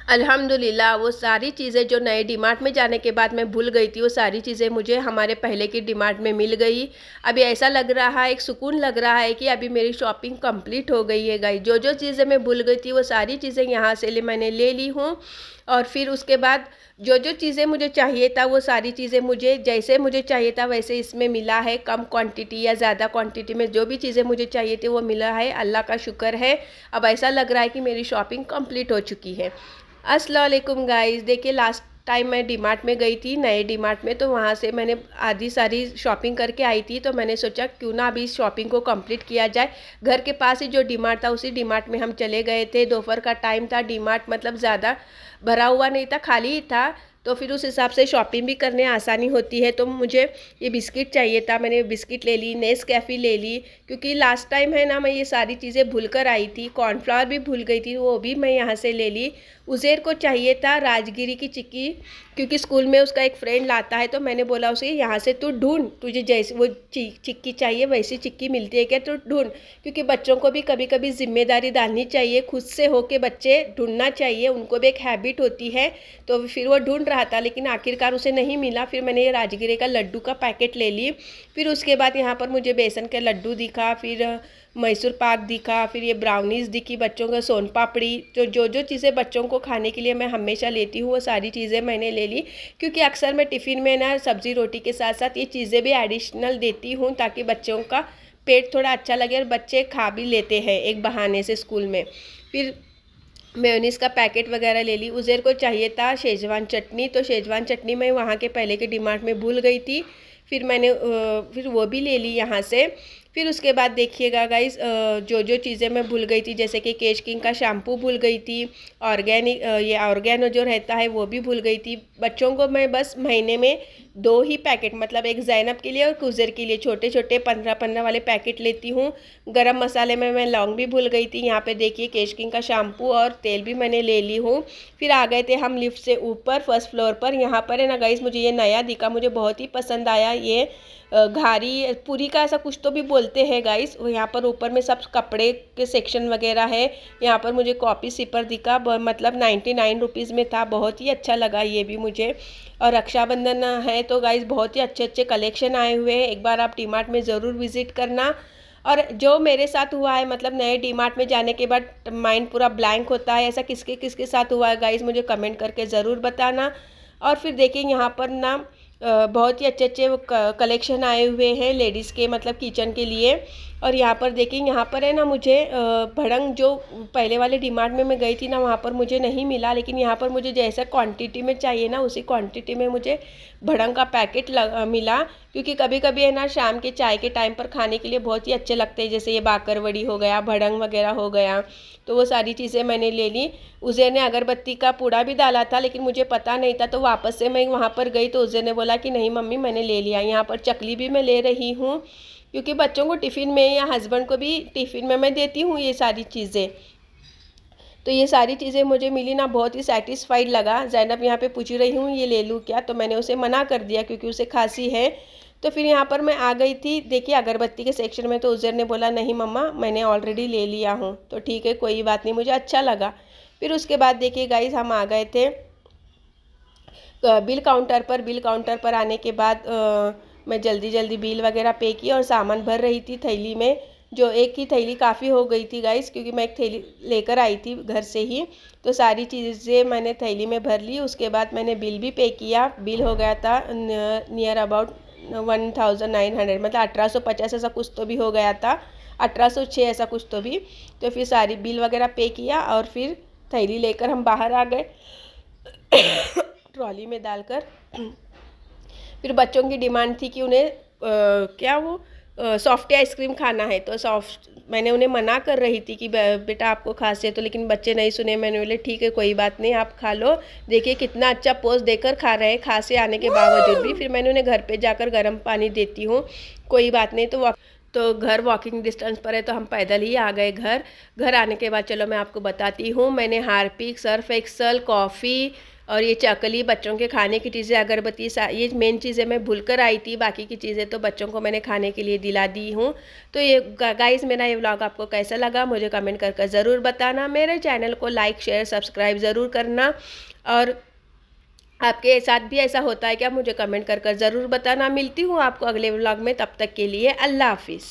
अल्हम्दुलिल्लाह वो सारी चीज़ें जो नए डीमार्ट में जाने के बाद मैं भूल गई थी, वो सारी चीज़ें मुझे हमारे पहले की डीमार्ट में मिल गई। अभी ऐसा लग रहा है, एक सुकून लग रहा है कि अभी मेरी शॉपिंग कंप्लीट हो गई है गाइस। जो जो चीज़ें मैं भूल गई थी वो सारी चीज़ें यहाँ से मैंने ले ली हूँ। और फिर उसके बाद जो जो चीज़ें मुझे चाहिए था वो सारी चीज़ें मुझे जैसे मुझे चाहिए था वैसे इसमें मिला है। कम क्वांटिटी या ज़्यादा क्वांटिटी में जो भी चीज़ें मुझे चाहिए थी वो मिला है, अल्लाह का शुक्र है। अब ऐसा लग रहा है कि मेरी शॉपिंग कंप्लीट हो चुकी है। अस्सलाम वालेकुम गाइस। देखिए लास्ट टाइम मैं डीमार्ट में गई थी, नए डीमार्ट में, तो वहाँ से मैंने आधी सारी शॉपिंग करके आई थी। तो मैंने सोचा क्यों ना अभी इस शॉपिंग को कंप्लीट किया जाए। घर के पास ही जो डीमार्ट था उसी डीमार्ट में हम चले गए थे। दोपहर का टाइम था, डीमार्ट मतलब ज़्यादा भरा हुआ नहीं था, खाली ही था। तो फिर उस हिसाब से शॉपिंग भी करने आसानी होती है। तो मुझे ये बिस्किट चाहिए था, मैंने बिस्किट ले ली, नेस्कैफ़े ले ली, क्योंकि लास्ट टाइम है ना मैं ये सारी चीज़ें भूल कर आई थी। कॉर्नफ्लावर भी भूल गई थी, वो भी मैं यहाँ से ले ली। उज़ेर को चाहिए था राजगिरी की चिक्की, क्योंकि स्कूल में उसका एक फ्रेंड लाता है। तो मैंने बोला उसे यहाँ से तू ढूंढ, तुझे जैसे वो चिक्की चाहिए वैसी चिक्की मिलती है क्या, तो ढूंढ। क्योंकि बच्चों को भी कभी कभी जिम्मेदारी डालनी चाहिए, खुद से होके बच्चे ढूंढना चाहिए, उनको भी एक हैबिट होती है। तो फिर वो ढूंढ रहा था, लेकिन आखिरकार उसे नहीं मिला। फिर मैंने ये राजगिरे का लड्डू का पैकेट ले ली। फिर उसके बाद यहाँ पर मुझे बेसन के लड्डू दिखा, फिर मैसूर पाक दिखा, फिर ये ब्राउनीज़ दिखी, बच्चों का सोन पापड़ी। तो जो जो चीज़ें बच्चों को खाने के लिए मैं हमेशा लेती हूँ वो सारी चीज़ें मैंने ले ली। क्योंकि अक्सर मैं टिफ़िन में ना सब्ज़ी रोटी के साथ साथ ये चीज़ें भी एडिशनल देती हूँ, ताकि बच्चों का पेट थोड़ा अच्छा लगे और बच्चे खा भी लेते हैं एक बहाने से स्कूल में। फिर मेयोनीज़ का पैकेट वगैरह ले ली। उज़ेर को चाहिए था शेजवान चटनी, तो शेजवान चटनी मैं वहाँ के पहले के डीमार्ट में भूल गई थी। फिर मैंने फिर वो भी ले ली यहाँ से। फिर उसके बाद देखिएगा गाइस, जो जो चीज़ें मैं भूल गई थी, जैसे कि केश किंग का शैम्पू भूल गई थी, ऑर्गेनिक ये ऑर्गेनो जो रहता है वो भी भूल गई थी। बच्चों को मैं बस महीने में 2 ही पैकेट, मतलब एक ज़ैनब के लिए और कुज़ेर के लिए छोटे छोटे 15-15 वाले पैकेट लेती हूँ। गरम मसाले में मैं लौंग भी भूल गई थी। यहाँ पे देखिए केश किंग का शैम्पू और तेल भी मैंने ले ली हूँ। फिर आ गए थे हम लिफ्ट से ऊपर, फर्स्ट फ्लोर पर। यहाँ पर है ना गाइस, मुझे ये नया दिखा, मुझे बहुत ही पसंद आया। ये घारी पूरी का ऐसा कुछ तो भी बोलते हैं गाइस। यहाँ पर ऊपर में सब कपड़े के सेक्शन वगैरह है। यहाँ पर मुझे कॉपी सिपर दिखा, मतलब 99 रुपीज़ में था, बहुत ही अच्छा लगा ये भी मुझे। और रक्षाबंधन है तो गाइस बहुत ही अच्छे अच्छे कलेक्शन आए हुए हैं, एक बार आप डीमार्ट में ज़रूर विज़िट करना। और जो मेरे साथ हुआ है, मतलब नए डीमार्ट में जाने के बाद माइंड पूरा ब्लैंक होता है, ऐसा किसके किसके साथ हुआ है गाइस, मुझे कमेंट करके ज़रूर बताना। और फिर देखिए यहाँ पर ना बहुत ही अच्छे अच्छे कलेक्शन आए हुए हैं लेडीज़ के, मतलब किचन के लिए। और यहाँ पर देखिए, यहाँ पर है ना मुझे भड़ंग जो पहले वाले डीमार्ट में मैं गई थी ना, वहाँ पर मुझे नहीं मिला, लेकिन यहाँ पर मुझे जैसा क्वांटिटी में चाहिए ना उसी क्वांटिटी में मुझे भड़ंग का पैकेट मिला। क्योंकि कभी कभी है ना शाम के चाय के टाइम पर खाने के लिए बहुत ही अच्छे लगते हैं, जैसे ये बाकरवड़ी हो गया, भड़ंग वगैरह हो गया। तो वो सारी चीज़ें मैंने ले ली। उज़ेर ने अगरबत्ती का पूड़ा भी डाला था, लेकिन मुझे पता नहीं था, तो वापस से मैं वहाँ पर गई तो उज़ेर ने बोला कि नहीं मम्मी मैंने ले लिया। यहाँ पर चकली भी मैं ले रही हूँ, क्योंकि बच्चों को टिफ़िन में या हस्बैंड को भी टिफ़िन में मैं देती हूँ ये सारी चीज़ें। तो ये सारी चीज़ें मुझे मिली ना, बहुत ही सेटिस्फाइड लगा। ज़ैनब यहाँ पे पूछ रही हूँ ये ले लूँ क्या, तो मैंने उसे मना कर दिया क्योंकि उसे खांसी है। तो फिर यहाँ पर मैं आ गई थी, देखिए अगरबत्ती के सेक्शन में। तो उज़ेर ने बोला नहीं मम्मा मैंने ऑलरेडी ले लिया हूँ, तो ठीक है कोई बात नहीं, मुझे अच्छा लगा। फिर उसके बाद देखिए गाइस, हम आ गए थे बिल काउंटर पर। बिल काउंटर पर आने के बाद मैं जल्दी जल्दी बिल वगैरह पे की और सामान भर रही थी थैली में। जो एक ही थैली काफ़ी हो गई थी गाइस, क्योंकि मैं एक थैली लेकर आई थी घर से ही। तो सारी चीज़ें मैंने थैली में भर ली। उसके बाद मैंने बिल भी पे किया। बिल हो गया था नियर अबाउट 1900, मतलब 1850 ऐसा कुछ तो भी हो गया था, 1806 ऐसा कुछ तो भी। तो फिर सारी बिल वगैरह पे किया और फिर थैली लेकर हम बाहर आ गए ट्रॉली में डालकर। फिर बच्चों की डिमांड थी कि उन्हें क्या वो सॉफ्टी आइसक्रीम खाना है, तो मैंने उन्हें मना कर रही थी कि बेटा आपको खांसी है, तो लेकिन बच्चे नहीं सुने। मैंने बोले ठीक है कोई बात नहीं आप खा लो। देखिए कितना अच्छा पोज देकर खा रहे हैं खांसी आने के बावजूद भी। फिर मैंने उन्हें घर पे जाकर गर्म पानी देती हूँ, कोई बात नहीं। तो घर वॉकिंग डिस्टेंस पर है, तो हम पैदल ही आ गए घर। घर आने के बाद चलो मैं आपको बताती हूँ, मैंने हार्पिक, सर्फ एक्सल, कॉफ़ी और ये चकली, बच्चों के खाने की चीज़ें, अगरबत्ती, ये मेन चीज़ें मैं भूल कर आई थी। बाकी की चीज़ें तो बच्चों को मैंने खाने के लिए दिला दी हूँ। तो ये गाइस, मेरा ये व्लॉग आपको कैसा लगा मुझे कमेंट कर ज़रूर बताना। मेरे चैनल को लाइक, शेयर, सब्सक्राइब ज़रूर करना। और आपके साथ भी ऐसा होता है क्या, मुझे कमेंट कर ज़रूर बताना। मिलती हूँ आपको अगले व्लॉग में, तब तक के लिए अल्लाह हाफिज़।